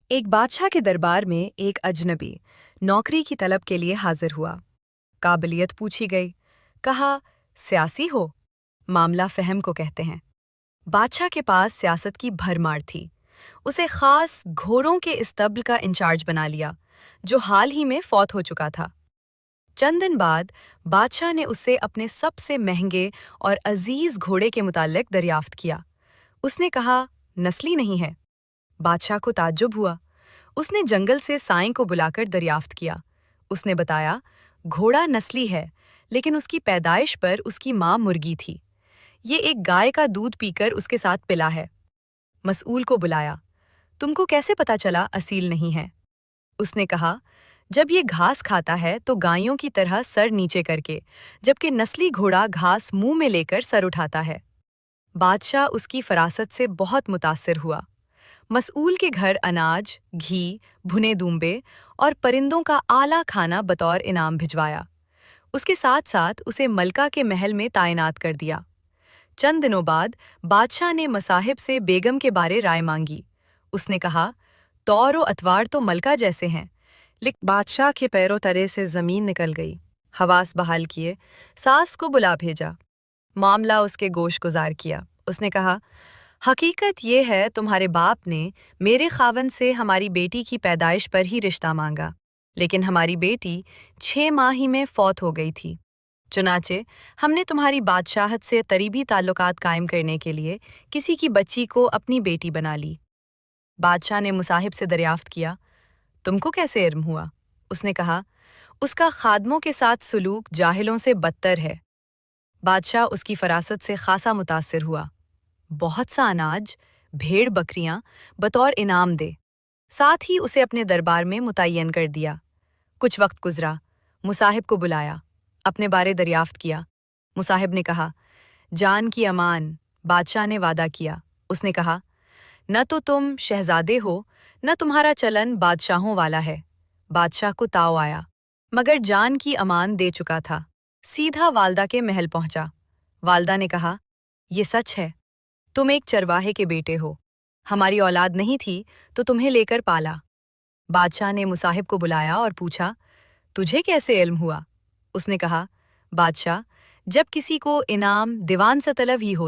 ایک بادشاہ کے دربار میں ایک اجنبی نوکری کی طلب کے لیے حاضر ہوا۔ قابلیت پوچھی گئی۔ کہا، سیاسی ہو؟ معاملہ فہم کو کہتے ہیں۔ بادشاہ کے پاس سیاست کی بھرمار تھی۔ اسے خاص گھوڑوں کے اسطبل کا انچارج بنا لیا، جو حال ہی میں فوت ہو چکا تھا۔ چند دن بعد بادشاہ نے اس سے اپنے سب سے مہنگے اور عزیز گھوڑے کے متعلق دریافت کیا۔ اس نے کہا، نسلی نہیں ہے۔ بادشاہ کو تعجب ہوا۔ اس نے جنگل سے سائیں کو بلا کر دریافت کیا۔ اس نے بتایا، گھوڑا نسلی ہے، لیکن اس کی پیدائش پر اس کی ماں مرغی تھی۔ یہ ایک گائے کا دودھ پی کر اس کے ساتھ پلا ہے۔ مسئول کو بلایا۔ تم کو کیسے پتا چلا اصیل نہیں ہے؟ اس نے کہا، جب یہ گھاس کھاتا ہے تو گائیوں کی طرح سر نیچے کر کے، جبکہ نسلی گھوڑا گھاس منہ میں لے کر سر اٹھاتا ہے۔ بادشاہ اس کی فراست سے بہت متاثر ہوا۔ مسئول کے گھر اناج، گھی، بھنے دونبے اور پرندوں کا اعلیٰ کھانا بطور انعام بھجوایا۔ اس کے ساتھ ساتھ اسے ملکہ کے محل میں تعینات کر دیا۔ چند دنوں بعد بادشاہ نے مصاحب سے بیگم کے بارے رائے مانگی۔ اس نے کہا، طور و اتوار تو ملکہ جیسے ہیں، لیکن بادشاہ کے پیروں تلے سے زمین نکل گئی۔ حواس بحال کیے، ساس کو بلا بھیجا۔ معاملہ اس کے گوش گزار کیا۔ اس نے کہا، حقیقت یہ ہے تمہارے باپ نے میرے خاوند سے ہماری بیٹی کی پیدائش پر ہی رشتہ مانگا، لیکن ہماری بیٹی 6 ماہ ہی میں فوت ہو گئی تھی۔ چنانچہ ہم نے تمہاری بادشاہت سے قریبی تعلقات قائم کرنے کے لیے کسی کی بچی کو اپنی بیٹی بنا لی۔ بادشاہ نے مصاحب سے دریافت کیا، تم کو کیسے علم ہوا؟ اس نے کہا، اس کا خادموں کے ساتھ سلوک جاہلوں سے بدتر ہے۔ بادشاہ اس کی فراست سے خاصا متاثر ہوا۔ بہت سا اناج، بھیڑ بکریاں بطور انعام دے، ساتھ ہی اسے اپنے دربار میں متعین کر دیا۔ کچھ وقت گزرا، مصاحب کو بلایا، اپنے بارے دریافت کیا۔ مصاحب نے کہا، جان کی امان، بادشاہ نے وعدہ کیا۔ اس نے کہا، نہ تو تم شہزادے ہو، نہ تمہارا چلن بادشاہوں والا ہے۔ بادشاہ کو تاؤ آیا، مگر جان کی امان دے چکا تھا۔ سیدھا والدہ کے محل پہنچا۔ والدہ نے کہا، یہ سچ ہے، تم ایک چرواہے کے بیٹے ہو۔ ہماری اولاد نہیں تھی تو تمہیں لے کر پالا۔ بادشاہ نے مصاحب کو بلایا اور پوچھا، تجھے کیسے علم ہوا؟ اس نے کہا، بادشاہ، جب کسی کو انعام دیوان سے طلب ہی ہو